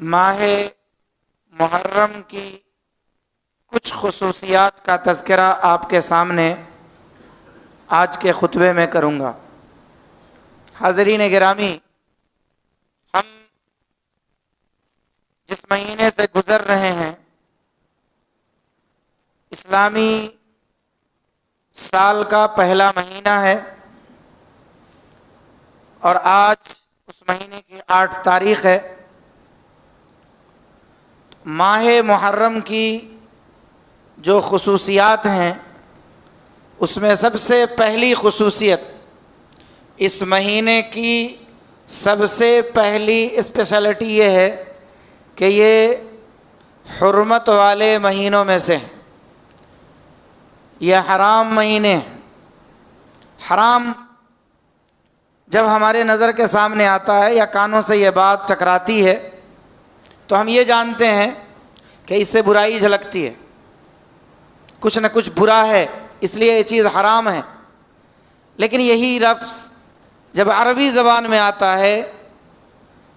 ماہ محرم کی کچھ خصوصیات کا تذکرہ آپ کے سامنے آج کے خطبے میں کروں گا۔ حاضرین گرامی، ہم جس مہینے سے گزر رہے ہیں اسلامی سال کا پہلا مہینہ ہے، اور آج اس مہینے کی 8 تاریخ ہے۔ ماہ محرم کی جو خصوصیات ہیں اس میں سب سے پہلی خصوصیت، اس مہینے کی سب سے پہلی اسپیشلٹی یہ ہے کہ یہ حرمت والے مہینوں میں سے ہیں۔ یہ حرام مہینے ہیں۔ حرام جب ہمارے نظر کے سامنے آتا ہے یا کانوں سے یہ بات ٹکراتی ہے تو ہم یہ جانتے ہیں کہ اس سے برائی جھلکتی ہے، کچھ نہ کچھ برا ہے، اس لیے یہ چیز حرام ہے۔ لیکن یہی لفظ جب عربی زبان میں آتا ہے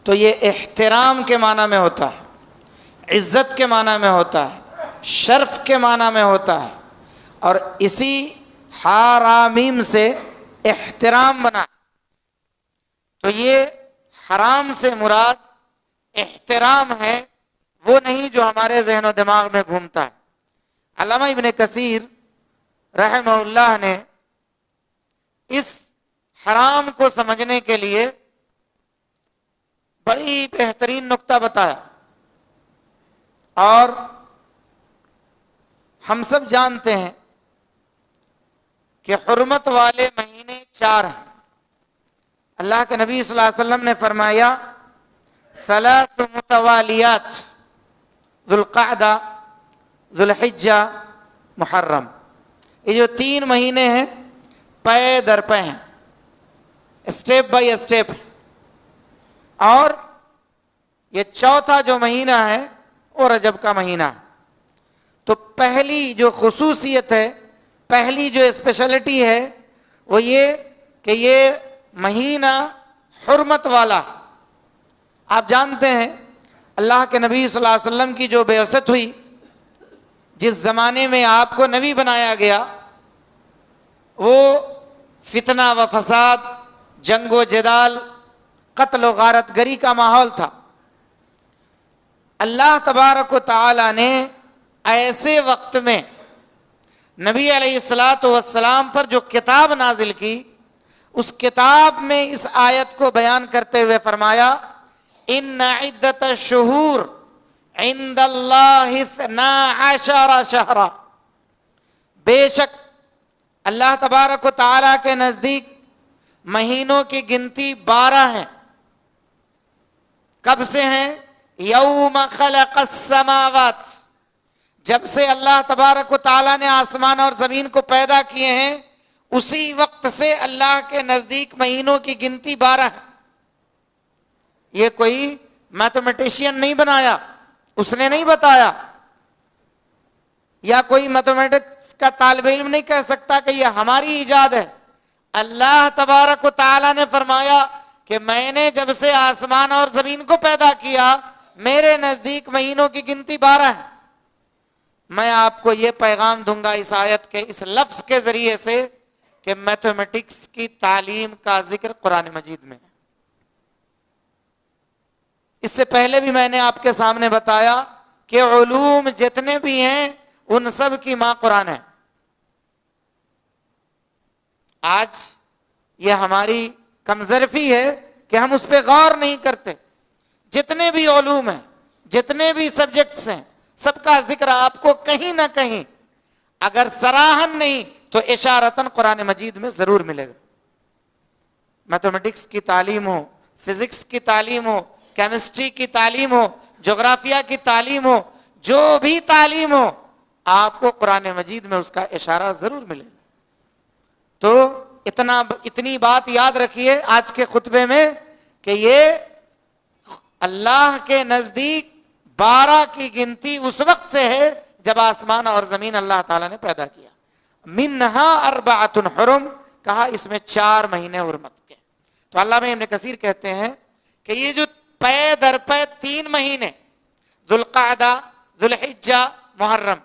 تو یہ احترام کے معنی میں ہوتا ہے، عزت کے معنی میں ہوتا ہے، شرف کے معنی میں ہوتا ہے، اور اسی حرامیم سے احترام بنا۔ تو یہ حرام سے مراد احترام ہے، وہ نہیں جو ہمارے ذہن و دماغ میں گھومتا ہے۔ علامہ ابن کثیر رحمہ اللہ نے اس حرام کو سمجھنے کے لیے بڑی بہترین نقطہ بتایا، اور ہم سب جانتے ہیں کہ حرمت والے مہینے 4 ہیں۔ اللہ کے نبی صلی اللہ علیہ وسلم نے فرمایا 3 متوالیات، ذو القعدہ، ذو الحجہ، محرم۔ یہ جو 3 مہینے ہیں پے در پے ہیں، اسٹیپ بائی اسٹیپ ہیں، اور یہ 4تھا جو مہینہ ہے وہ رجب کا مہینہ ہے۔ تو پہلی جو خصوصیت ہے، پہلی جو اسپیشلٹی ہے وہ یہ کہ یہ مہینہ حرمت والا ہے۔ آپ جانتے ہیں اللہ کے نبی صلی اللہ علیہ وسلم کی جو بعثت ہوئی، جس زمانے میں آپ کو نبی بنایا گیا، وہ فتنہ و فساد، جنگ و جدال، قتل و غارت گری کا ماحول تھا۔ اللہ تبارک و تعالی نے ایسے وقت میں نبی علیہ الصلاۃ والسلام پر جو کتاب نازل کی، اس کتاب میں اس آیت کو بیان کرتے ہوئے فرمایا ان عدت الشہور عند اللہ 12 شہرا، بے شک اللہ تبارک و تعالیٰ کے نزدیک مہینوں کی گنتی 12 ہیں۔ کب سے ہیں؟ یوم خلق السماوات، جب سے اللہ تبارک و تعالیٰ نے آسمان اور زمین کو پیدا کیے ہیں، اسی وقت سے اللہ کے نزدیک مہینوں کی گنتی 12 ہے۔ یہ کوئی میتھمیٹیشین نہیں بنایا، اس نے نہیں بتایا، یا کوئی میتھمیٹکس کا طالب علم نہیں کہہ سکتا کہ یہ ہماری ایجاد ہے۔ اللہ تبارک و تعالیٰ نے فرمایا کہ میں نے جب سے آسمان اور زمین کو پیدا کیا، میرے نزدیک مہینوں کی گنتی 12 ہے۔ میں آپ کو یہ پیغام دوں گا اس آیت کے اس لفظ کے ذریعے سے کہ میتھمیٹکس کی تعلیم کا ذکر قرآن مجید میں ہے۔ اس سے پہلے بھی میں نے آپ کے سامنے بتایا کہ علوم جتنے بھی ہیں ان سب کی ماں قرآن ہے۔ آج یہ ہماری کمظرفی ہے کہ ہم اس پہ غور نہیں کرتے۔ جتنے بھی علوم ہیں، جتنے بھی سبجیکٹس ہیں، سب کا ذکر آپ کو کہیں نہ کہیں اگر صراحً نہیں تو اشارتاً قرآن مجید میں ضرور ملے گا۔ میتھمیٹکس کی تعلیم ہو، فزکس کی تعلیم ہو، کیمسٹری کی تعلیم ہو، جغرافیہ کی تعلیم ہو، جو بھی تعلیم ہو، آپ کو قرآن مجید میں اس کا اشارہ ضرور ملے گا۔ تو اتنی بات یاد رکھیے آج کے خطبے میں کہ یہ اللہ کے نزدیک 12 کی گنتی اس وقت سے ہے جب آسمان اور زمین اللہ تعالیٰ نے پیدا کیا۔ منہا 4 حرم، کہا اس میں 4 مہینے حرمت کے۔ تو علامہ ابن کثیر کہتے ہیں کہ یہ جو پے در پے 3 مہینے، ذوالقعدہ، ذوالحجہ، محرم.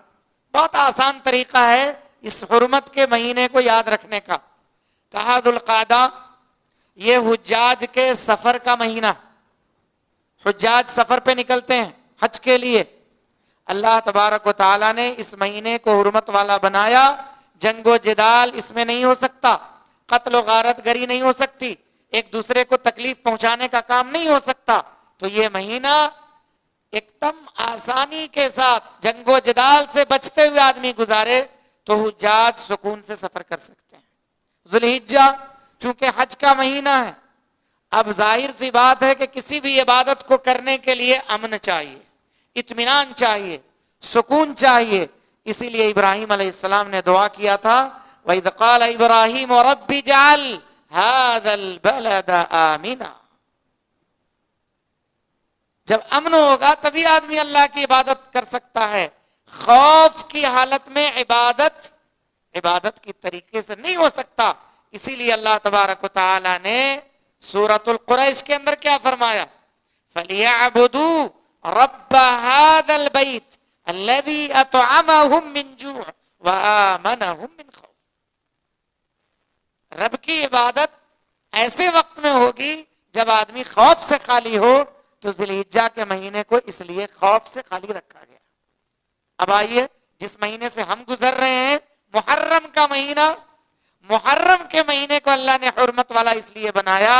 بہت آسان طریقہ ہے اس حرمت کے مہینے کو یاد رکھنے کا. کہا ذوالقعدہ، یہ حجاج کے سفر کا مہینہ، حجاج سفر پہ نکلتے ہیں حج کے لیے. اللہ تبارک و تعالیٰ نے اس مہینے کو حرمت والا بنایا. جنگ و جدال اس میں نہیں ہو سکتا، قتل و غارت گری نہیں ہو سکتی، ایک دوسرے کو تکلیف پہنچانے کا کام نہیں ہو سکتا. تو یہ مہینہ ایک دم آسانی کے ساتھ جنگ و جدال سے بچتے ہوئے آدمی گزارے تو حجاج سکون سے سفر کر سکتے ہیں. ذوالحجہ چونکہ حج کا مہینہ ہے، اب ظاہر سی بات ہے کہ کسی بھی عبادت کو کرنے کے لیے امن چاہیے، اطمینان چاہیے، سکون چاہیے. اسی لیے ابراہیم علیہ السلام نے دعا کیا تھا، وَإِذْ قَالَ إِبْرَاهِيمُ رَبِّ اجْعَلْ هَذَا الْبَلَدَ آمِنًا. جب امن ہوگا تبھی آدمی اللہ کی عبادت کر سکتا ہے. خوف کی حالت میں عبادت کی طریقے سے نہیں ہو سکتا. اسی لیے اللہ تبارک و تعالی نے سورۃ القریش کے اندر کیا فرمایا؟ فَلْيَعْبُدُوا رَبَّ هَذَا الْبَيْتِ الَّذِي أَطْعَمَهُم مِّن جُوعٍ وَآمَنَهُم مِّن خَوْفٍ. رب کی عبادت ایسے وقت میں ہوگی جب آدمی خوف سے خالی ہو. تو ذوالحجہ کے مہینے کو اس لیے خوف سے خالی رکھا گیا. اب آئیے جس مہینے سے ہم گزر رہے ہیں، محرم کا مہینہ، محرم کے مہینے کو اللہ نے حرمت والا اس لیے بنایا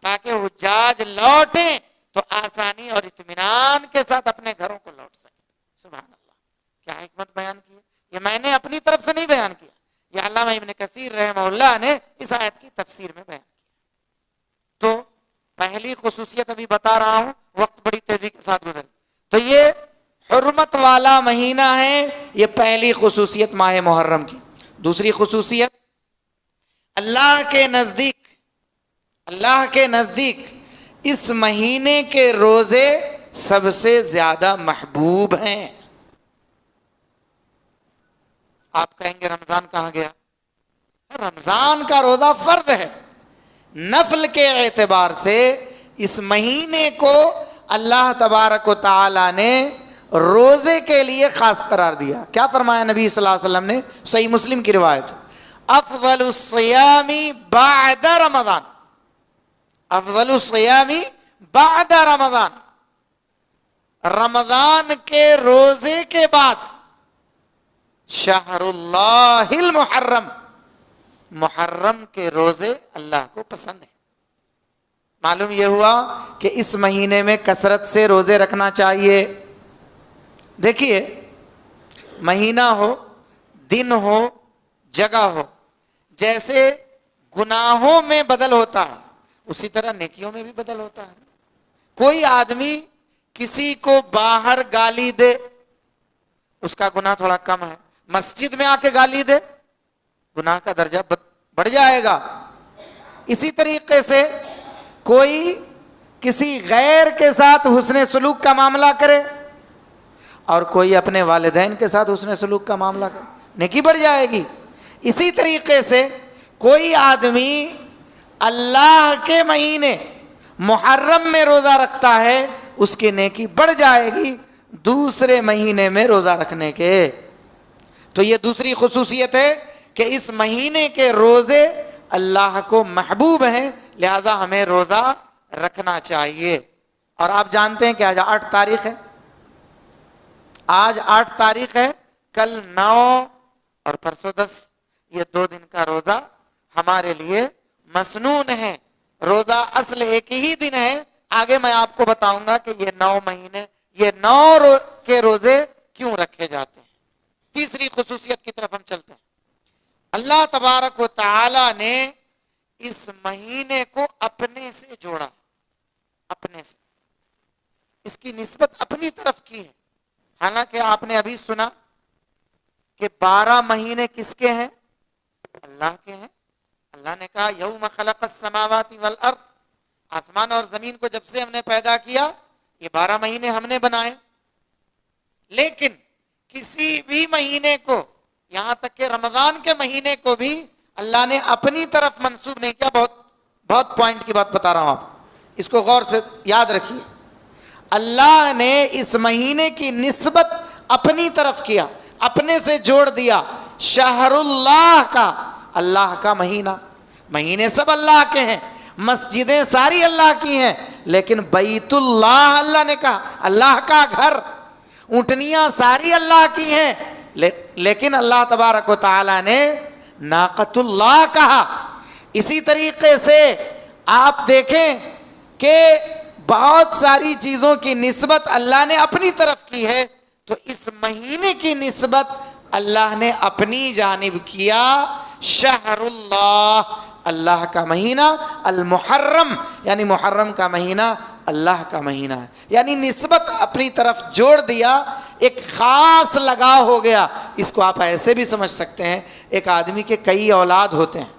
تاکہ حجاج لوٹیں تو آسانی اور اطمینان کے ساتھ اپنے گھروں کو لوٹ سکیں. سبحان اللہ، کیا حکمت بیان کی ہے. یہ میں نے اپنی طرف سے نہیں بیان کیا، یہ علامہ ابن کثیر رحمہ اللہ نے اس آیت کی تفسیر میں بیان کیا. تو پہلی خصوصیت ابھی بتا رہا ہوں، وقت بڑی تیزی کے ساتھ گزر. تو یہ حرمت والا مہینہ ہے، یہ پہلی خصوصیت ماہ محرم کی. دوسری خصوصیت، اللہ کے نزدیک اس مہینے کے روزے سب سے زیادہ محبوب ہیں. آپ کہیں گے رمضان کہاں گیا؟ رمضان کا روزہ فرض ہے. نفل کے اعتبار سے اس مہینے کو اللہ تبارک و تعالی نے روزے کے لیے خاص قرار دیا. کیا فرمایا نبی صلی اللہ علیہ وسلم نے؟ صحیح مسلم کی روایت، افضل الصیام بعد رمضان، افضل الصیام بعد رمضان، رمضان کے روزے کے بعد شہر اللہ المحرم، محرم کے روزے اللہ کو پسند ہیں. معلوم یہ ہوا کہ اس مہینے میں کثرت سے روزے رکھنا چاہیے. دیکھیے، مہینہ ہو، دن ہو، جگہ ہو، جیسے گناہوں میں بدل ہوتا ہے اسی طرح نیکیوں میں بھی بدل ہوتا ہے. کوئی آدمی کسی کو باہر گالی دے، اس کا گناہ تھوڑا کم ہے. مسجد میں آ کے گالی دے، گناہ کا درجہ بڑھ جائے گا. اسی طریقے سے کوئی کسی غیر کے ساتھ حسن سلوک کا معاملہ کرے اور کوئی اپنے والدین کے ساتھ حسن سلوک کا معاملہ کرے، نیکی بڑھ جائے گی. اسی طریقے سے کوئی آدمی اللہ کے مہینے محرم میں روزہ رکھتا ہے، اس کی نیکی بڑھ جائے گی دوسرے مہینے میں روزہ رکھنے کے. تو یہ دوسری خصوصیت ہے کہ اس مہینے کے روزے اللہ کو محبوب ہیں، لہذا ہمیں روزہ رکھنا چاہیے. اور آپ جانتے ہیں کہ آج 8 تاریخ ہے، آج 8 تاریخ ہے، کل 9 اور پرسوں 10، یہ 2 دن کا روزہ ہمارے لیے مسنون ہے. روزہ اصل ایک ہی دن ہے، آگے میں آپ کو بتاؤں گا کہ یہ 9 مہینے، یہ 9 کے روزے کیوں رکھے جاتے ہیں. تیسری خصوصیت کی طرف ہم چلتے ہیں. اللہ تبارک و تعالی نے اس مہینے کو اپنے سے جوڑا، اپنے سے اس کی نسبت اپنی طرف کی ہے. حالانکہ آپ نے ابھی سنا کہ 12 مہینے کس کے ہیں؟ اللہ کے ہیں. اللہ نے کہا یوم خلق السماوات والارض، آسمان اور زمین کو جب سے ہم نے پیدا کیا یہ 12 مہینے ہم نے بنائے. لیکن کسی بھی مہینے کو، یہاں تک کہ رمضان کے مہینے کو بھی اللہ نے اپنی طرف منسوب نہیں کیا. بہت پوائنٹ کی بات بتا رہا ہوں آپ، اس کو غور سے یاد رکھیے. اللہ نے اس مہینے کی نسبت اپنی طرف کیا، اپنے سے جوڑ دیا. شہر اللہ کا، اللہ کا مہینہ. مہینے سب اللہ کے ہیں، مسجدیں ساری اللہ کی ہیں، لیکن بیت اللہ اللہ نے کہا، اللہ کا گھر. اونٹنیاں ساری اللہ کی ہیں، لیکن اللہ تبارک و تعالی نے ناقۃ اللہ کہا. اسی طریقے سے آپ دیکھیں کہ بہت ساری چیزوں کی نسبت اللہ نے اپنی طرف کی ہے، تو اس مہینے کی نسبت اللہ نے اپنی جانب کیا. شہر اللہ، اللہ کا مہینہ. المحرم یعنی محرم کا مہینہ اللہ کا مہینہ ہے، یعنی نسبت اپنی طرف جوڑ دیا، ایک خاص لگاؤ ہو گیا. اس کو آپ ایسے بھی سمجھ سکتے ہیں، ایک آدمی کے کئی اولاد ہوتے ہیں،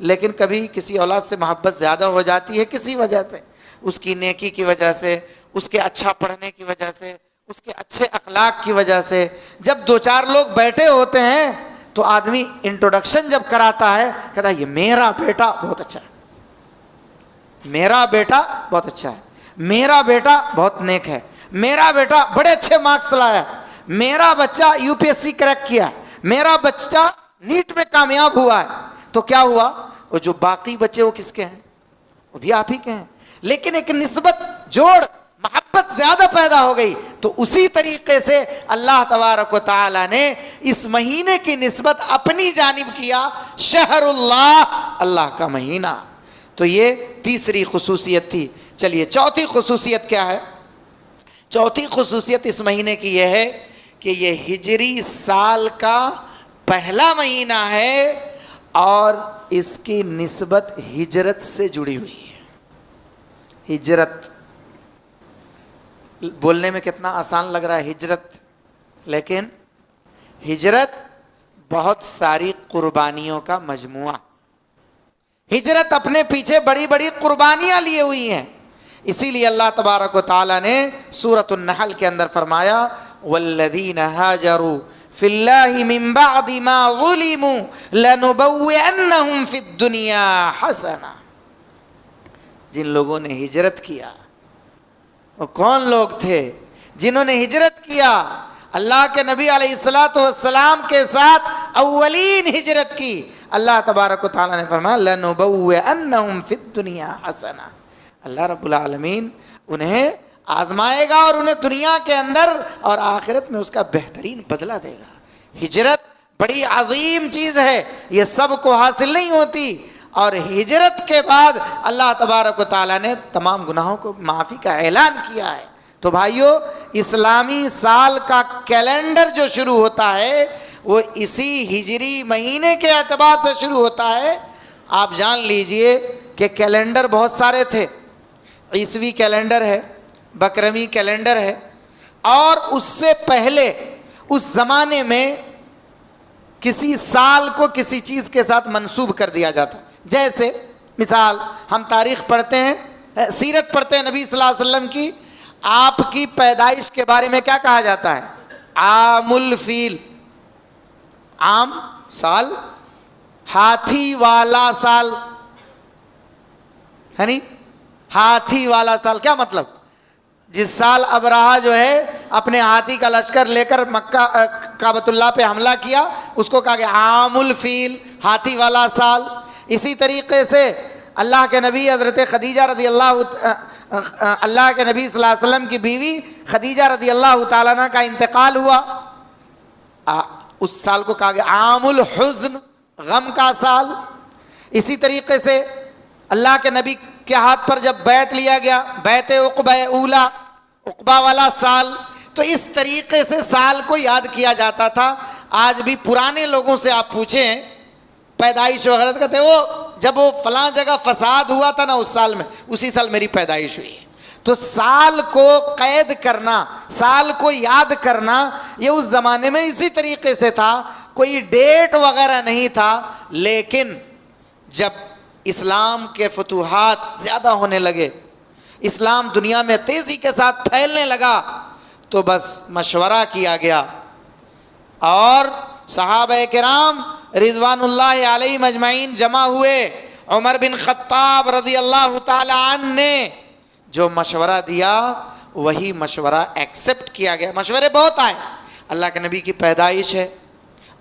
لیکن کبھی کسی اولاد سے محبت زیادہ ہو جاتی ہے کسی وجہ سے، اس کی نیکی کی وجہ سے، اس کے اچھا پڑھنے کی وجہ سے، اس کے اچھے اخلاق کی وجہ سے. جب دو چار لوگ بیٹھے ہوتے ہیں تو آدمی انٹروڈکشن جب کراتا ہے کہتا ہے یہ میرا بیٹا بہت اچھا ہے، میرا بیٹا بہت اچھا ہے، میرا بیٹا بہت نیک ہے، میرا بیٹا بڑے اچھے مارکس لایا، میرا بچہ UPSC کریک کیا، میرا بچہ نیٹ میں کامیاب ہوا ہے. تو کیا ہوا؟ وہ جو باقی بچے وہ کس کے ہیں؟ وہ بھی آپ ہی کے ہیں، لیکن ایک نسبت جوڑ، محبت زیادہ پیدا ہو گئی. تو اسی طریقے سے اللہ تبارک و تعالی نے اس مہینے کی نسبت اپنی جانب کیا. شہر اللہ، اللہ کا مہینہ. تو یہ تیسری خصوصیت تھی. چلیے چوتھی خصوصیت کیا ہے؟ چوتھی خصوصیت اس مہینے کی یہ ہے کہ یہ ہجری سال کا پہلا مہینہ ہے اور اس کی نسبت ہجرت سے جڑی ہوئی ہے. ہجرت بولنے میں کتنا آسان لگ رہا ہے ہجرت، لیکن ہجرت بہت ساری قربانیوں کا مجموعہ. ہجرت اپنے پیچھے بڑی بڑی قربانیاں لیے ہوئی ہیں. اسی لیے اللہ تبارک و تعالی نے سورۃ النحل کے اندر فرمایا والذین ہاجروا فی اللہ من بعد ما ظلموا لنبوئنہم فی الدنیا حسنہ. جن لوگوں نے ہجرت کیا، وہ کون لوگ تھے جنہوں نے ہجرت کیا؟ اللہ کے نبی علیہ الصلوۃ والسلام کے ساتھ اولین ہجرت کی. اللہ تبارک و تعالیٰ نے فرمایا لَنُبَوِّئَنَّهُمْ فِي الدُّنْيَا حَسَنًا. اللہ رب العالمین انہیں آزمائے گا اور انہیں دنیا کے اندر اور آخرت میں اس کا بہترین بدلہ دے گا. ہجرت بڑی عظیم چیز ہے، یہ سب کو حاصل نہیں ہوتی. اور ہجرت کے بعد اللہ تبارک و تعالیٰ نے تمام گناہوں کو معافی کا اعلان کیا ہے. تو بھائیو، اسلامی سال کا کیلنڈر جو شروع ہوتا ہے وہ اسی ہجری مہینے کے اعتبار سے شروع ہوتا ہے. آپ جان لیجئے کہ کیلنڈر بہت سارے تھے. عیسوی کیلنڈر ہے، بکرمی کیلنڈر ہے، اور اس سے پہلے اس زمانے میں کسی سال کو کسی چیز کے ساتھ منسوب کر دیا جاتا. جیسے مثال ہم تاریخ پڑھتے ہیں، سیرت پڑھتے ہیں نبی صلی اللہ علیہ وسلم کی، آپ کی پیدائش کے بارے میں کیا کہا جاتا ہے؟ عام الفیل، عام سال، ہاتھی والا سال، ہے نہیں؟ ہاتھی والا سال کیا مطلب؟ جس سال ابرہہ جو ہے اپنے ہاتھی کا لشکر لے کر مکہ کعبۃ اللہ پہ حملہ کیا، اس کو کہا گیا عام الفیل، ہاتھی والا سال. اسی طریقے سے اللہ کے نبی حضرت خدیجہ رضی اللہ کے نبی صلی اللہ علیہ وسلم کی بیوی خدیجہ رضی اللہ تعالیٰ عنہ کا انتقال ہوا، اس سال کو کہا گیا عام الحزن، غم کا سال. اسی طریقے سے اللہ کے نبی کے ہاتھ پر جب بیعت لیا گیا، بیعت عقبہ اولا، عقبہ والا سال. تو اس طریقے سے سال کو یاد کیا جاتا تھا. آج بھی پرانے لوگوں سے آپ پوچھیں پیدائش وغیرہ، کہتے ہیں وہ جب وہ فلاں جگہ فساد ہوا تھا نا اس سال میں، اسی سال میری پیدائش ہوئی. تو سال کو قید کرنا، سال کو یاد کرنا، یہ اس زمانے میں اسی طریقے سے تھا. کوئی ڈیٹ وغیرہ نہیں تھا. لیکن جب اسلام کے فتوحات زیادہ ہونے لگے، اسلام دنیا میں تیزی کے ساتھ پھیلنے لگا، تو بس مشورہ کیا گیا اور صحابہ کرام رضوان اللہ علیہ مجمعین جمع ہوئے. عمر بن خطاب رضی اللہ تعالی عنہ نے جو مشورہ دیا وہی مشورہ ایکسیپٹ کیا گیا. مشورے بہت آئے, اللہ کے نبی کی پیدائش ہے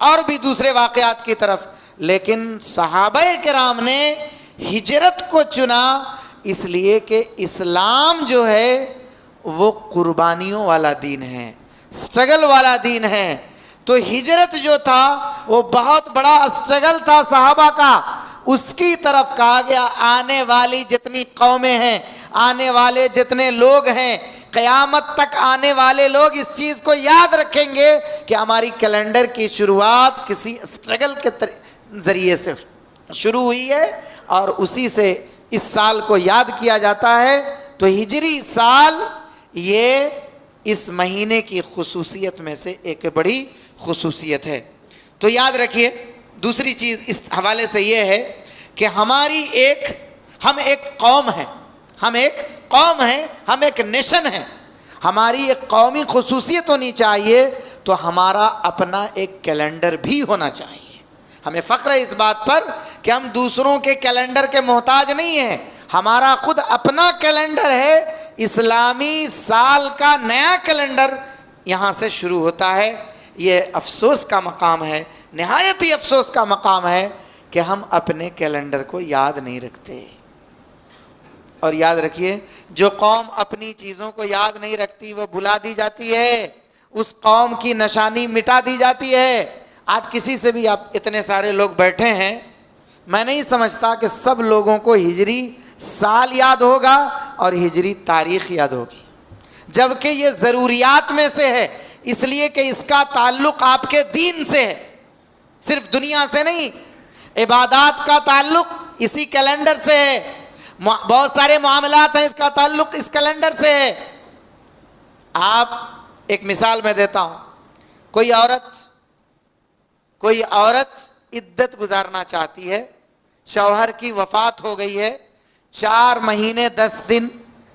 اور بھی دوسرے واقعات کی طرف, لیکن صحابہ کرام نے ہجرت کو چنا اس لیے کہ اسلام جو ہے وہ قربانیوں والا دین ہے, اسٹرگل والا دین ہے. تو ہجرت جو تھا وہ بہت بڑا اسٹرگل تھا صحابہ کا, اس کی طرف کہا گیا آنے والی جتنی قومیں ہیں, آنے والے جتنے لوگ ہیں, قیامت تک آنے والے لوگ اس چیز کو یاد رکھیں گے کہ ہماری کیلنڈر کی شروعات کسی اسٹرگل کے ذریعے سے شروع ہوئی ہے اور اسی سے اس سال کو یاد کیا جاتا ہے. تو ہجری سال یہ اس مہینے کی خصوصیت میں سے ایک بڑی خصوصیت ہے. تو یاد رکھیے دوسری چیز اس حوالے سے یہ ہے کہ ہم ایک قوم ہیں, ہم ایک نیشن ہیں. ہماری ایک قومی خصوصیت ہونی چاہیے تو ہمارا اپنا ایک کیلنڈر بھی ہونا چاہیے. ہمیں فخر ہے اس بات پر کہ ہم دوسروں کے کیلنڈر کے محتاج نہیں ہیں, ہمارا خود اپنا کیلنڈر ہے. اسلامی سال کا نیا کیلنڈر یہاں سے شروع ہوتا ہے. یہ افسوس کا مقام ہے, نہایت ہی افسوس کا مقام ہے کہ ہم اپنے کیلنڈر کو یاد نہیں رکھتے. اور یاد رکھیے جو قوم اپنی چیزوں کو یاد نہیں رکھتی وہ بھلا دی جاتی ہے, اس قوم کی نشانی مٹا دی جاتی ہے. آج کسی سے بھی آپ اتنے سارے لوگ بیٹھے ہیں, میں نہیں سمجھتا کہ سب لوگوں کو ہجری سال یاد ہوگا اور ہجری تاریخ یاد ہوگی, جبکہ یہ ضروریات میں سے ہے, اس لیے کہ اس کا تعلق آپ کے دین سے ہے, صرف دنیا سے نہیں. عبادات کا تعلق اسی کیلنڈر سے ہے, بہت سارے معاملات ہیں اس کا تعلق اس کیلنڈر سے ہے. آپ ایک مثال میں دیتا ہوں, کوئی عورت عدت گزارنا چاہتی ہے, شوہر کی وفات ہو گئی ہے, 4 مہینے 10 دن,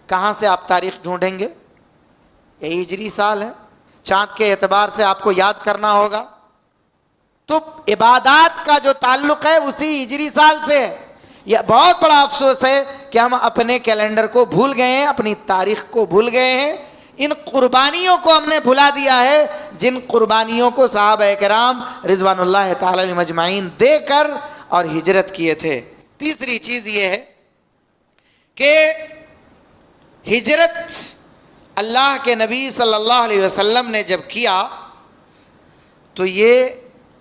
کہاں سے آپ تاریخ ڈھونڈیں گے؟ یہ ہجری سال ہے, چاند کے اعتبار سے آپ کو یاد کرنا ہوگا. تو عبادات کا جو تعلق ہے اسی ہجری سال سے ہے. یہ بہت بڑا افسوس ہے کہ ہم اپنے کیلنڈر کو بھول گئے ہیں, اپنی تاریخ کو بھول گئے ہیں, ان قربانیوں کو ہم نے بھلا دیا ہے جن قربانیوں کو صحابہ کرام رضوان اللہ تعالی علیہم اجمعین دے کر اور ہجرت کیے تھے. تیسری چیز یہ ہے کہ ہجرت اللہ کے نبی صلی اللہ علیہ وسلم نے جب کیا تو یہ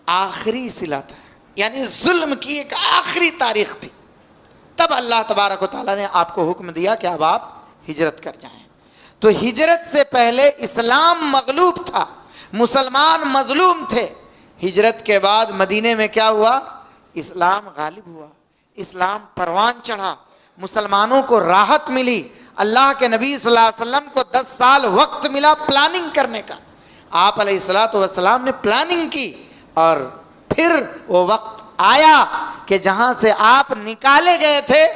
آخری صلہ تھا, یعنی ظلم کی ایک آخری تاریخ تھی. تب اللہ تبارک و تعالیٰ نے آپ کو حکم دیا کہ اب آپ ہجرت کر جائیں. تو ہجرت سے پہلے اسلام مغلوب تھا, مسلمان مظلوم تھے. ہجرت کے بعد مدینے میں کیا ہوا؟ اسلام غالب ہوا, اسلام پروان چڑھا, مسلمانوں کو راحت ملی. اللہ کے نبی صلی اللہ علیہ وسلم کو 10 سال وقت ملا پلاننگ کرنے کا. آپ علیہ الصلوۃ والسلام نے پلاننگ کی اور پھر وہ وقت آیا کہ جہاں سے آپ نکالے گئے تھے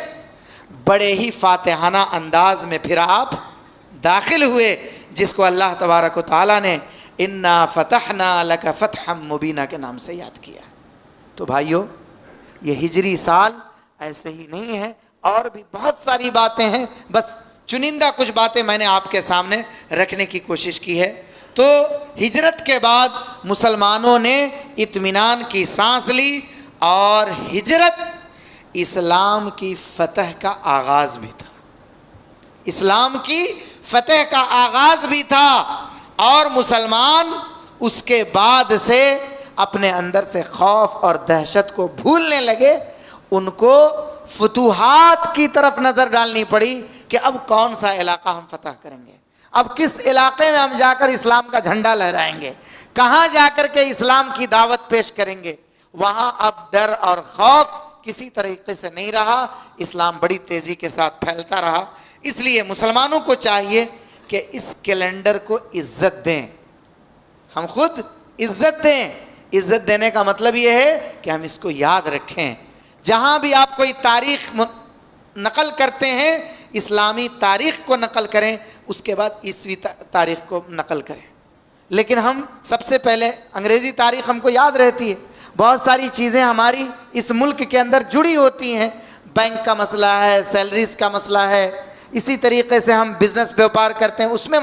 بڑے ہی فاتحانہ انداز میں پھر آپ داخل ہوئے, جس کو اللہ تبارک و تعالیٰ نے انا فتحنا لک فتحا مبینہ کے نام سے یاد کیا. تو بھائیو یہ ہجری سال ایسے ہی نہیں ہے, اور بھی بہت ساری باتیں ہیں, بس چنندہ کچھ باتیں میں نے آپ کے سامنے رکھنے کی کوشش کی ہے. تو ہجرت کے بعد مسلمانوں نے اطمینان کی سانس لی اور ہجرت اسلام کی فتح کا آغاز بھی تھا, اسلام کی فتح کا آغاز بھی تھا. اور مسلمان اس کے بعد سے اپنے اندر سے خوف اور دہشت کو بھولنے لگے. ان کو فتوحات کی طرف نظر ڈالنی پڑی کہ اب کون سا علاقہ ہم فتح کریں گے, اب کس علاقے میں ہم جا کر اسلام کا جھنڈا لہرائیں گے, کہاں جا کر کے اسلام کی دعوت پیش کریں گے. وہاں اب ڈر اور خوف کسی طریقے سے نہیں رہا, اسلام بڑی تیزی کے ساتھ پھیلتا رہا. اس لیے مسلمانوں کو چاہیے کہ اس کیلنڈر کو عزت دیں, ہم خود عزت دیں. عزت دینے کا مطلب یہ ہے کہ ہم اس کو یاد رکھیں. جہاں بھی آپ کوئی تاریخ نقل کرتے ہیں اسلامی تاریخ کو نقل کریں, اس کے بعد عیسوی تاریخ کو نقل کریں. لیکن ہم سب سے پہلے انگریزی تاریخ ہم کو یاد رہتی ہے, بہت ساری چیزیں ہماری اس ملک کے اندر جڑی ہوتی ہیں, بینک کا مسئلہ ہے, سیلریز کا مسئلہ ہے, اسی طریقے سے ہم بزنس بیوپار کرتے ہیں، اس میں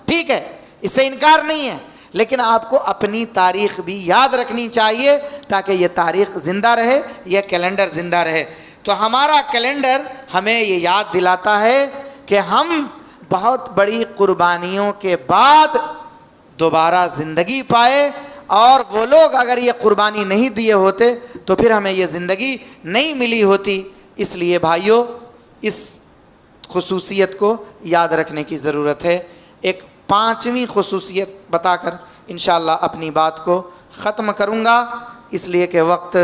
ٹھیک ہے، اس سے انکار نہیں ہے، لیکن آپ کو اپنی تاریخ بھی یاد رکھنی چاہیے تاکہ یہ تاریخ زندہ رہے، یہ کیلنڈر زندہ رہے۔ تو ہمارا کیلنڈر ہمیں یہ یاد دلاتا ہے کہ ہم بہت بڑی قربانیوں کے بعد دوبارہ زندگی پائے، اور وہ لوگ اگر یہ قربانی نہیں دیے ہوتے تو پھر ہمیں یہ زندگی نہیں ملی ہوتی۔ اس لیے بھائیوں، اس خصوصیت کو یاد رکھنے کی ضرورت ہے۔ ایک 5ویں خصوصیت بتا کر انشاءاللہ اپنی بات کو ختم کروں گا، اس لیے کہ وقت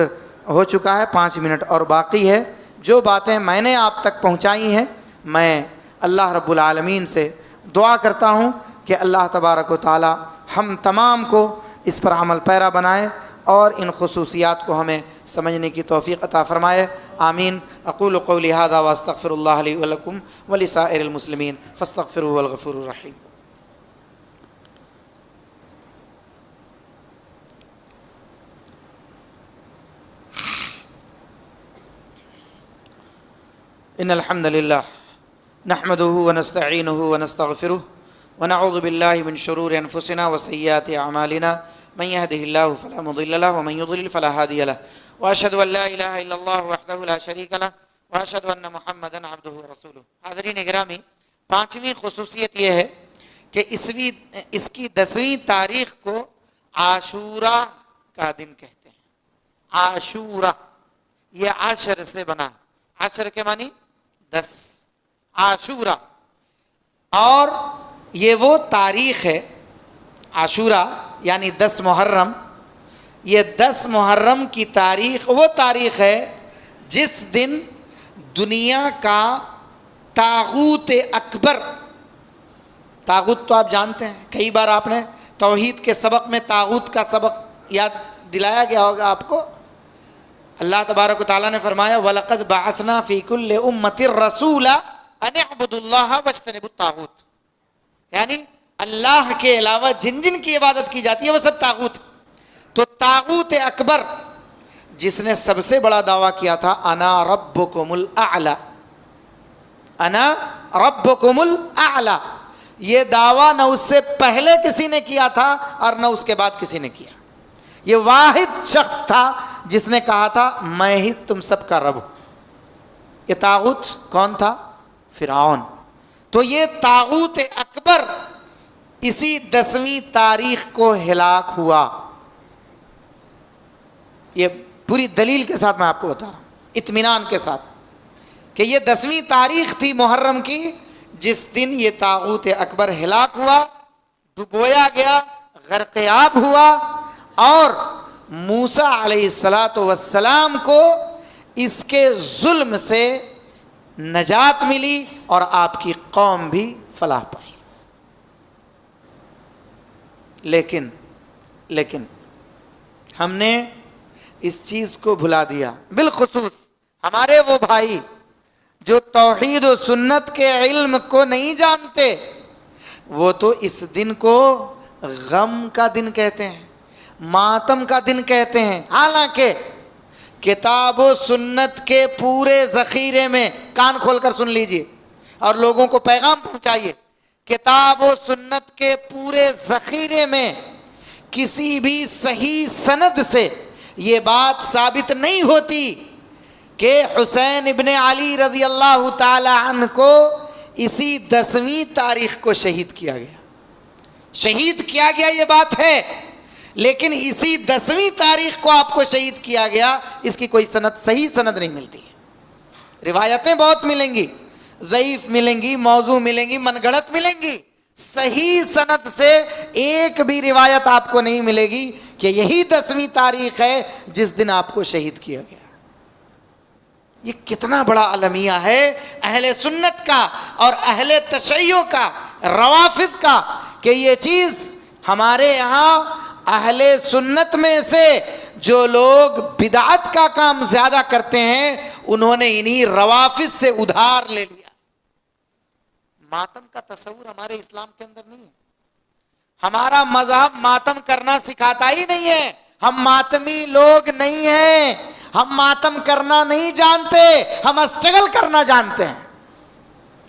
ہو چکا ہے، 5 منٹ اور باقی ہے۔ جو باتیں میں نے آپ تک پہنچائی ہیں، میں اللہ رب العالمین سے دعا کرتا ہوں کہ اللہ تبارک و تعالی ہم تمام کو اس پر عمل پیرا بنائے اور ان خصوصیات کو ہمیں سمجھنے کی توفیق عطا فرمائے۔ آمین۔ اقول قولی ھذا واستغفر اللہ لی ولکم ولسائر المسلمین فاستغفروہ هو الغفور الرحیم۔ ان الحمد للہ نحمده ونستعینه ونستغفره ونعوذ باللہ من شرور انفسنا وسیئات اعمالنا من يهده الله فلا مضل له ومن يضلل فلا هادي له واشهد ان لا اله الا الله وحده لا شريك له واشهد ان محمدا عبده ورسوله۔ حاضرین گرامی، 5ویں خصوصیت یہ ہے کہ اس کی 10ویں تاریخ کو عاشورہ کا دن کہتے ہیں۔ عاشورہ یہ عشر سے بنا، عشر کے معنی 10، عاشورہ، اور یہ وہ تاریخ ہے عاشورہ یعنی 10 محرم۔ یہ 10 محرم کی تاریخ وہ تاریخ ہے جس دن دنیا کا طاغوت اکبر، طاغوت تو آپ جانتے ہیں، کئی بار آپ نے توحید کے سبق میں طاغوت کا سبق یاد دلایا گیا ہوگا آپ کو۔ اللہ تبارک و تعالیٰ نے فرمایا وَلَقَدْ بَعَثْنَا فِي كُلِّ أُمَّةٍ رَسُولًا أَنِ اعْبُدُوا اللَّهَ وَاجْتَنِبُوا الطَّاغُوتَ، یعنی اللہ کے علاوہ جن جن کی عبادت کی جاتی ہے وہ سب طاغوت۔ تو طاغوت اکبر جس نے سب سے بڑا دعویٰ کیا تھا انا ربکم الاعلی، انا ربکم الاعلی، یہ دعویٰ نہ اس سے پہلے کسی نے کیا تھا اور نہ اس کے بعد کسی نے کیا۔ یہ واحد شخص تھا جس نے کہا تھا میں ہی تم سب کا رب ہوں۔ یہ طاغوت کون تھا؟ فرعون۔ تو یہ طاغوت اکبر اسی 10ویں تاریخ کو ہلاک ہوا۔ یہ پوری دلیل کے ساتھ میں آپ کو بتا رہا ہوں، اطمینان کے ساتھ، کہ یہ 10ویں تاریخ تھی محرم کی جس دن یہ طاغوت اکبر ہلاک ہوا، ڈبویا گیا، غرق آب ہوا، اور موسیٰ علیہ السلام کو اس کے ظلم سے نجات ملی اور آپ کی قوم بھی فلاح پائی۔ لیکن ہم نے اس چیز کو بھلا دیا، بالخصوص ہمارے وہ بھائی جو توحید و سنت کے علم کو نہیں جانتے، وہ تو اس دن کو غم کا دن کہتے ہیں، ماتم کا دن کہتے ہیں۔ حالانکہ کتاب و سنت کے پورے ذخیرے میں، کان کھول کر سن لیجئے اور لوگوں کو پیغام پہنچائیے، کتاب و سنت کے پورے ذخیرے میں کسی بھی صحیح سند سے یہ بات ثابت نہیں ہوتی کہ حسین ابن علی رضی اللہ تعالی عنہ کو اسی 10ویں تاریخ کو شہید کیا گیا۔ شہید کیا گیا یہ بات ہے، لیکن اسی 10ویں تاریخ کو آپ کو شہید کیا گیا، اس کی کوئی سند، صحیح سند نہیں ملتی ہے۔ روایتیں بہت ملیں گی، ضعیف ملیں گی، موضوع ملیں گی، من گھڑت ملیں گی، صحیح سند سے ایک بھی روایت آپ کو نہیں ملے گی کہ یہی 10ویں تاریخ ہے جس دن آپ کو شہید کیا گیا۔ یہ کتنا بڑا المیہ ہے اہل سنت کا اور اہل تشیع کا، روافض کا، کہ یہ چیز ہمارے یہاں اہل سنت میں سے جو لوگ بدعت کا کام زیادہ کرتے ہیں انہوں نے انہی روافض سے ادھار لے لیا۔ ماتم کا تصور ہمارے اسلام کے اندر نہیں ہے، ہمارا مذہب ماتم کرنا سکھاتا ہی نہیں ہے، ہم ماتمی لوگ نہیں ہیں، ہم ماتم کرنا نہیں جانتے، ہم اسٹرگل کرنا جانتے ہیں۔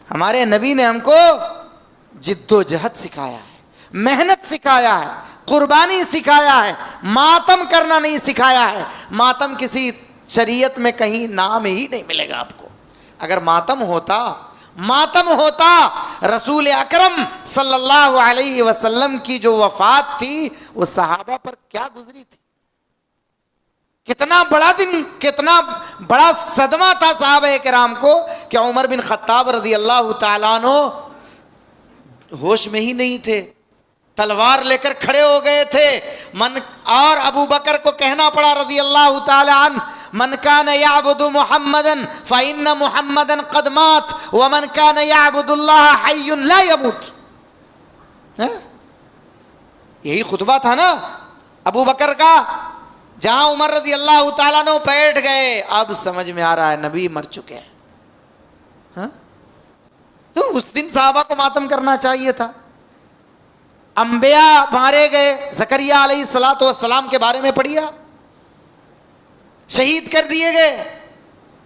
ہمارے نبی نے ہم کو جد و جہد سکھایا ہے، محنت سکھایا ہے، قربانی سکھایا ہے، ماتم کرنا نہیں سکھایا ہے۔ ماتم کسی شریعت میں کہیں نام ہی نہیں ملے گا آپ کو۔ اگر ماتم ہوتا رسول اکرم صلی اللہ علیہ وسلم کی جو وفات تھی وہ صحابہ پر کیا گزری تھی، کتنا بڑا دن، کتنا بڑا صدمہ تھا صحابہ کرام کو کہ عمر بن خطاب رضی اللہ تعالیٰ عنہ ہوش میں ہی نہیں تھے، تلوار لے کر کھڑے ہو گئے تھے۔ اور ابو بکر کو کہنا پڑا رضی اللہ تعالی عنہ، من کان یعبد محمدا فإن محمدا قد مات ومن کان یعبد اللہ حی لا یموت۔ یہی خطبہ تھا نا ابو بکر کا، جہاں عمر رضی اللہ تعالیٰ عنہ بیٹھ گئے۔ اب سمجھ میں آ رہا ہے نبی مر چکے ہیں۔ تو اس دن صحابہ کو ماتم کرنا چاہیے تھا۔ انبیاء مارے گئے، زکریا علیہ الصلوۃ والسلام کے بارے میں پڑھیے، شہید کر دیے گئے۔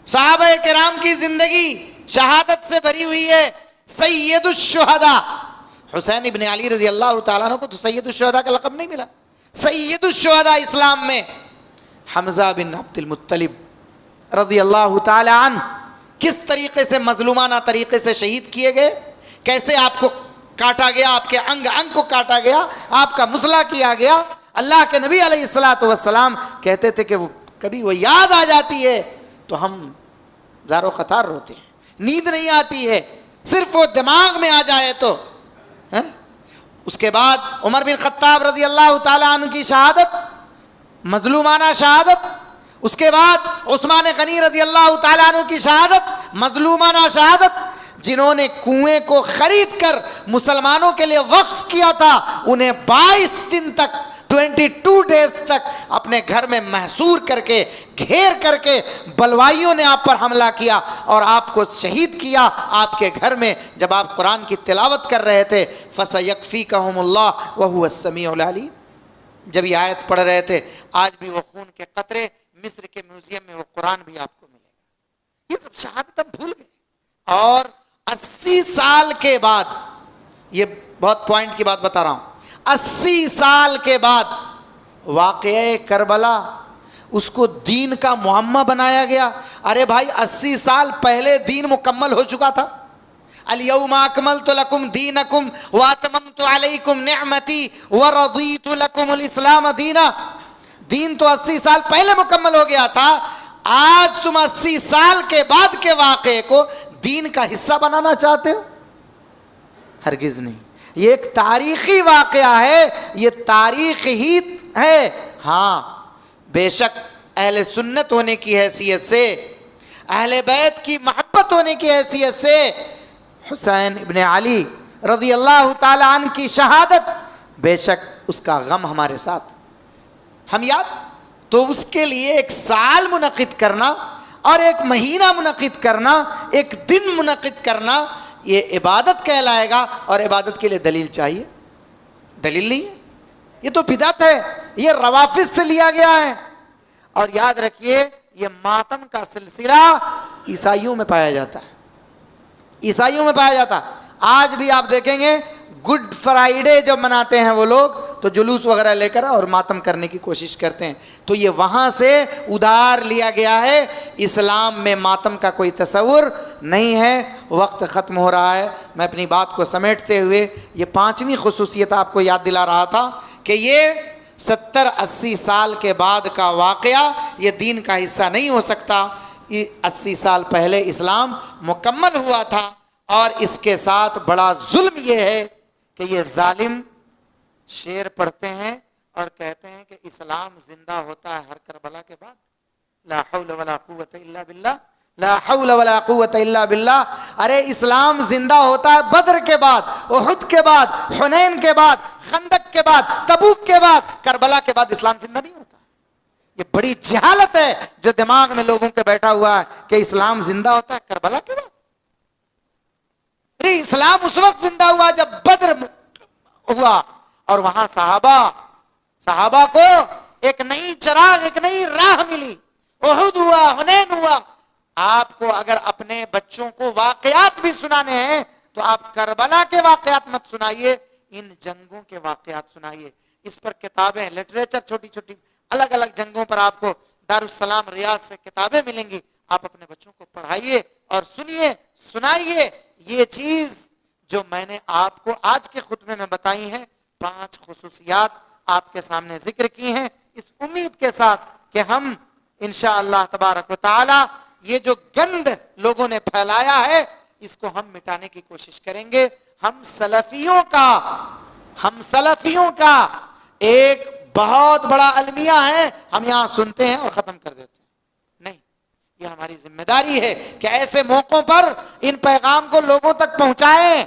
صحابہ کرام کی زندگی شہادت سے بھری ہوئی ہے۔ سید الشہداء حسین ابن علی رضی اللہ تعالیٰ عنہ کو تو سید الشہداء کا لقب نہیں ملا۔ سید الشہداء اسلام میں حمزہ بن عبد المطلب رضی اللہ تعالی عنہ کس طریقے سے مظلومانہ طریقے سے شہید کیے گئے، کیسے آپ کو کاٹا گیا، آپ کے انگ انگ کو کاٹا گیا، آپ کا مسئلہ کیا گیا۔ اللہ کے نبی علیہ الصلوۃ والسلام کہتے تھے کہ کبھی وہ یاد آ جاتی ہے تو ہم زار و قطار روتے ہیں، نیند نہیں آتی ہے، صرف وہ دماغ میں آ جائے تو۔ اس کے بعد عمر بن خطاب رضی اللہ تعالیٰ عنہ کی شہادت، مظلومانہ شہادت۔ اس کے بعد عثمان غنی رضی اللہ تعالیٰ عنہ کی شہادت، مظلومانہ شہادت۔ جنہوں نے کنویں کو خرید کر مسلمانوں کے لیے وقف کیا تھا، انہیں 22 دن تک 22 ڈیز تک اپنے گھر میں محصور کر کے، گھیر کر کے بلوائیوں نے آپ پر حملہ کیا اور آپ کو شہید کیا آپ کے گھر میں، جب آپ قرآن کی تلاوت کر رہے تھے۔ فَسَيَكْفِيكَهُمُ اللَّهُ وَهُوَ السَّمِيعُ الْعَلِيمُ۔ جب یہ آیت پڑھ رہے تھے، آج بھی وہ خون کے قطرے مصر کے میوزیم میں وہ قرآن بھی آپ کو ملے گا۔ یہ سب شہادت ہم بھول گئے۔ اور 80 سال کے بعد، یہ بہت پوائنٹ کی بات بتا رہا ہوں، 80 سال کے بعد واقعہ کربلا اس کو دین کا معمہ بنایا گیا۔ ارے بھائی 80 سال پہلے دین مکمل ہو چکا تھا۔ الیوم اکملت لکم دینکم واتممت علیکم نعمتی ورضیت لکم الاسلام دینا۔ دین تو 80 سال پہلے مکمل ہو گیا تھا، آج تم 80 سال کے بعد کے واقعے کو دین کا حصہ بنانا چاہتے ہو؟ ہرگز نہیں۔ یہ ایک تاریخی واقعہ ہے، یہ تاریخ ہی ہے۔ ہاں بے شک اہل سنت ہونے کی حیثیت سے، اہل بیت کی محبت ہونے کی حیثیت سے حسین ابن علی رضی اللہ تعالی عنہ کی شہادت، بے شک اس کا غم ہمارے ساتھ ہم یاد۔ تو اس کے لیے ایک سال منعقد کرنا اور ایک مہینہ منعقد کرنا، ایک دن منعقد کرنا، یہ عبادت کہلائے گا۔ اور عبادت کے لیے دلیل چاہیے، دلیل نہیں ہے، یہ تو بدعت ہے، یہ روافض سے لیا گیا ہے۔ اور یاد رکھیے یہ ماتم کا سلسلہ عیسائیوں میں پایا جاتا ہے، عیسائیوں میں پایا جاتا ہے۔ آج بھی آپ دیکھیں گے گڈ فرائیڈے جب مناتے ہیں وہ لوگ تو جلوس وغیرہ لے کر اور ماتم کرنے کی کوشش کرتے ہیں، تو یہ وہاں سے ادھار لیا گیا ہے۔ اسلام میں ماتم کا کوئی تصور نہیں ہے۔ وقت ختم ہو رہا ہے، میں اپنی بات کو سمیٹتے ہوئے یہ 5ویں خصوصیت آپ کو یاد دلا رہا تھا کہ یہ 70-80 سال کے بعد کا واقعہ یہ دین کا حصہ نہیں ہو سکتا۔ 80 سال پہلے اسلام مکمل ہوا تھا، اور اس کے ساتھ بڑا ظلم یہ ہے کہ یہ ظالم شعر پڑھتے ہیں اور کہتے ہیں کہ اسلام زندہ ہوتا ہے ہر کربلا کے بعد۔ لا حول ولا قوت الا باللہ، لا حول ولا قوت الا باللہ۔ ارے اسلام زندہ ہوتا ہے بدر کے بعد، احد کے بعد، حنین کے بعد، خندق کے بعد، تبوک کے بعد، کربلا کے بعد اسلام زندہ نہیں ہوتا۔ یہ بڑی جہالت ہے جو دماغ میں لوگوں کے بیٹھا ہوا ہے کہ اسلام زندہ ہوتا ہے کربلا کے بعد۔ ارے اسلام اس وقت زندہ ہوا جب بدر ہوا اور وہاں صحابہ کو ایک نئی چراغ، ایک نئی راہ ملی۔ احد ہوا، حنین ہوا، آپ کو اگر اپنے بچوں کو واقعات بھی سنانے ہیں تو آپ کربلا کے واقعات مت سنائیے، ان جنگوں کے واقعات سنائیے۔ اس پر کتابیں، لٹریچر، چھوٹی چھوٹی الگ الگ جنگوں پر آپ کو دارالسلام ریاض سے کتابیں ملیں گی، آپ اپنے بچوں کو پڑھائیے اور سنیے، سنائیے۔ یہ چیز جو میں نے آپ کو آج کے خطبے میں بتائی ہیں، 5 خصوصیات آپ کے سامنے ذکر کی ہیں، اس امید کے ساتھ کہ ہم انشاءاللہ تبارک و تعالی یہ جو گند لوگوں نے پھیلایا ہے اس کو ہم مٹانے کی کوشش کریں گے۔ ہم سلفیوں کا ایک بہت بڑا المیہ ہے، ہم یہاں سنتے ہیں اور ختم کر دیتے ہیں، نہیں، یہ ہماری ذمہ داری ہے کہ ایسے موقعوں پر ان پیغام کو لوگوں تک پہنچائیں۔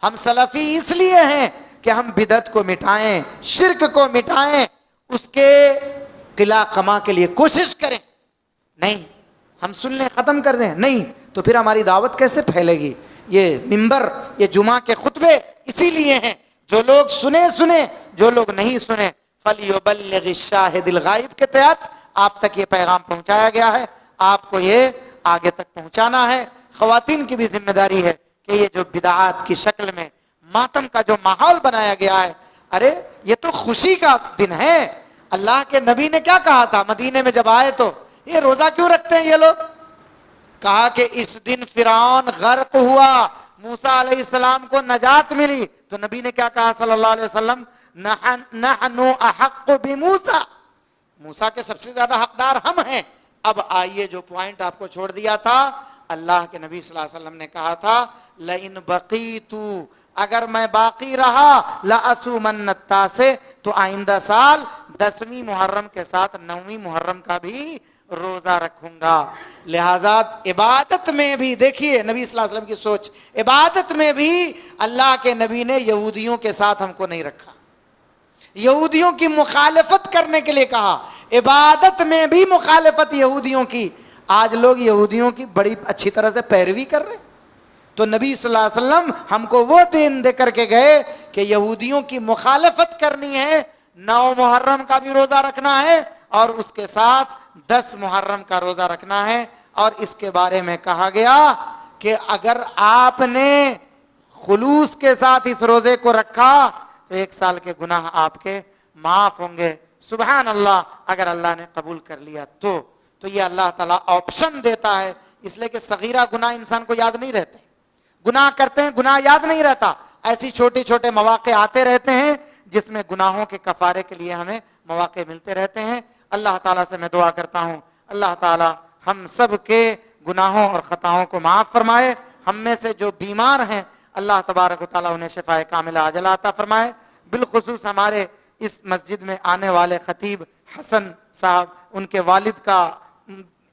ہم سلفی اس لیے ہیں کہ ہم بدعت کو مٹائیں، شرک کو مٹائیں، اس کے قلع قما کے لیے کوشش کریں، نہیں ہم سن لیں ختم کر دیں، نہیں تو پھر ہماری دعوت کیسے پھیلے گی؟ یہ منبر، یہ جمعہ کے خطبے اسی لیے ہیں، جو لوگ سنے، جو لوگ نہیں سنے، فَلْيُبَلِّغِ الشَّاهِدِ الْغَائِبِ کے تحت آپ تک یہ پیغام پہنچایا گیا ہے، آپ کو یہ آگے تک پہنچانا ہے۔ خواتین کی بھی ذمہ داری ہے کہ یہ جو بدعات کی شکل میں ماتم کا جو ماحول بنایا گیا ہے، ارے یہ تو خوشی کا دن ہے۔ اللہ کے نبی نے کیا کہا تھا مدینے میں جب آئے تو، یہ روزہ کیوں رکھتے ہیں یہ لوگ؟ کہا کہ اس دن فرعون غرق ہوا، موسیٰ علیہ السلام کو نجات ملی، تو نبی نے کیا کہا صلی اللہ علیہ وسلم؟ نحن احق بموسیٰ، موسیٰ کے سب سے زیادہ حقدار ہم ہیں۔ اب آئیے جو پوائنٹ آپ کو چھوڑ دیا تھا، اللہ کے نبی صلی اللہ علیہ وسلم نے کہا تھا لئن بقیت، اگر میں باقی رہا، لأصومن التاسع، تو آئندہ سال 10ویں محرم کے ساتھ 9ویں محرم کا بھی روزہ رکھوں گا۔ لہذا عبادت میں بھی دیکھیے نبی صلی اللہ علیہ وسلم کی سوچ، عبادت میں بھی اللہ کے نبی نے یہودیوں کے ساتھ ہم کو نہیں رکھا، یہودیوں کی مخالفت کرنے کے لیے کہا، عبادت میں بھی مخالفت یہودیوں کی۔ آج لوگ یہودیوں کی بڑی اچھی طرح سے پیروی کر رہے، تو نبی صلی اللہ علیہ وسلم ہم کو وہ دین دے کر کے گئے کہ یہودیوں کی مخالفت کرنی ہے، 9 محرم کا بھی روزہ رکھنا ہے اور اس کے ساتھ 10 محرم کا روزہ رکھنا ہے۔ اور اس کے بارے میں کہا گیا کہ اگر آپ نے خلوص کے ساتھ اس روزے کو رکھا تو 1 سال کے گناہ آپ کے معاف ہوں گے۔ سبحان اللہ، اگر اللہ نے قبول کر لیا تو یہ اللہ تعالیٰ آپشن دیتا ہے، اس لیے کہ صغیرہ گناہ انسان کو یاد نہیں رہتے، گناہ کرتے ہیں گناہ یاد نہیں رہتا، ایسی چھوٹے چھوٹے مواقع آتے رہتے ہیں جس میں گناہوں کے کفارے کے لیے ہمیں مواقع ملتے رہتے ہیں۔ اللہ تعالیٰ سے میں دعا کرتا ہوں اللہ تعالیٰ ہم سب کے گناہوں اور خطاؤں کو معاف فرمائے۔ ہم میں سے جو بیمار ہیں اللہ تبارک و تعالیٰ انہیں شفاء کاملہ عاجلہ عطا فرمائے۔ بالخصوص ہمارے اس مسجد میں آنے والے خطیب حسن صاحب، ان کے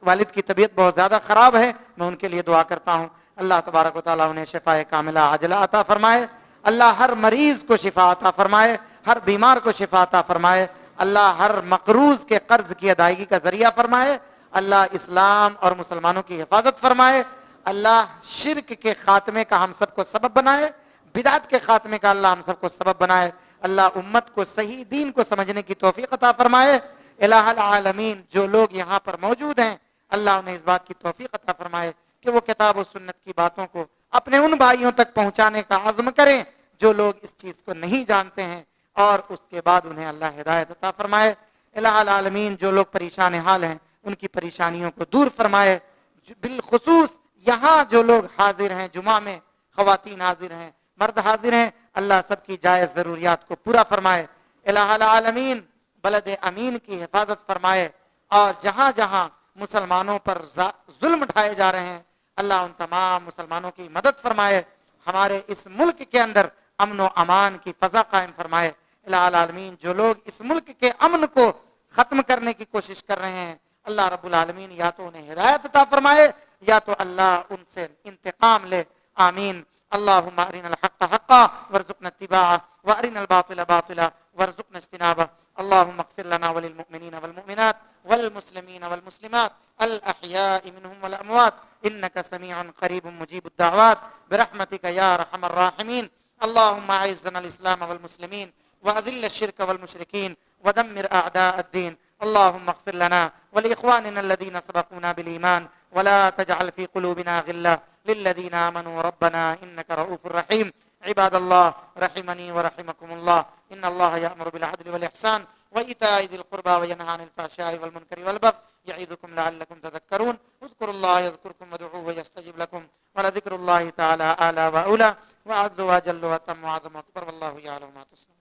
والد کی طبیعت بہت زیادہ خراب ہے، میں ان کے لیے دعا کرتا ہوں اللہ تبارک و تعالیٰ انہیں شفاء کاملہ عاجلہ عطا فرمائے۔ اللہ ہر مریض کو شفا عطا فرمائے، ہر بیمار کو شفا عطا فرمائے۔ اللہ ہر مقروض کے قرض کی ادائیگی کا ذریعہ فرمائے۔ اللہ اسلام اور مسلمانوں کی حفاظت فرمائے۔ اللہ شرک کے خاتمے کا ہم سب کو سبب بنائے، بدعت کے خاتمے کا اللہ ہم سب کو سبب بنائے۔ اللہ امت کو صحیح دین کو سمجھنے کی توفیق عطا فرمائے۔ الہ العالمین جو لوگ یہاں پر موجود ہیں اللہ انہیں اس بات کی توفیق عطا فرمائے کہ وہ کتاب و سنت کی باتوں کو اپنے ان بھائیوں تک پہنچانے کا عزم کریں جو لوگ اس چیز کو نہیں جانتے ہیں، اور اس کے بعد انہیں اللہ ہدایت عطا فرمائے۔ الہ العالمین جو لوگ پریشان حال ہیں ان کی پریشانیوں کو دور فرمائے۔ بالخصوص یہاں جو لوگ حاضر ہیں جمعہ میں، خواتین حاضر ہیں، مرد حاضر ہیں، اللہ سب کی جائز ضروریات کو پورا فرمائے۔ الہ العالمین بلد امین کی حفاظت فرمائے، اور جہاں جہاں مسلمانوں پر ظلم اٹھائے جا رہے ہیں اللہ ان تمام مسلمانوں کی مدد فرمائے۔ ہمارے اس ملک کے اندر امن و امان کی فضا قائم فرمائے۔ الہ العالمین جو لوگ اس ملک کے امن کو ختم کرنے کی کوشش کر رہے ہیں اللہ رب العالمین یا تو انہیں ہدایت عطا فرمائے یا تو اللہ ان سے انتقام لے، آمین۔ اللهم ارنا الحق حقا وارزقنا اتباعه وارنا الباطل باطلا وارزقنا اجتنابه اللهم اغفر لنا وللمؤمنين والمؤمنات والمسلمين والمسلمات الاحياء منهم والاموات انك سميع قريب مجيب الدعوات برحمتك يا ارحم الراحمين اللهم اعزنا الاسلام والمسلمين واذل الشرك والمشركين ودمر اعداء الدين اللهم اغفر لنا ولاخواننا الذين سبقونا بالايمان ولا تجعل في قلوبنا غلا للذين آمنوا ربنا إنك رؤوف رحيم. عباد الله رحمني ورحمكم الله، إن الله يأمر بالعدل والإحسان وإيتاء ذي القربى وينهى عن الفحشاء والمنكر والبغي يعظكم لعلكم تذكرون. اذكروا الله يذكركم وادعوه يستجب لكم ولذكر الله تعالى أعلى وأولى وأعز وأجل وأتم وأعظم أكبر والله يعلم ما تصنعون.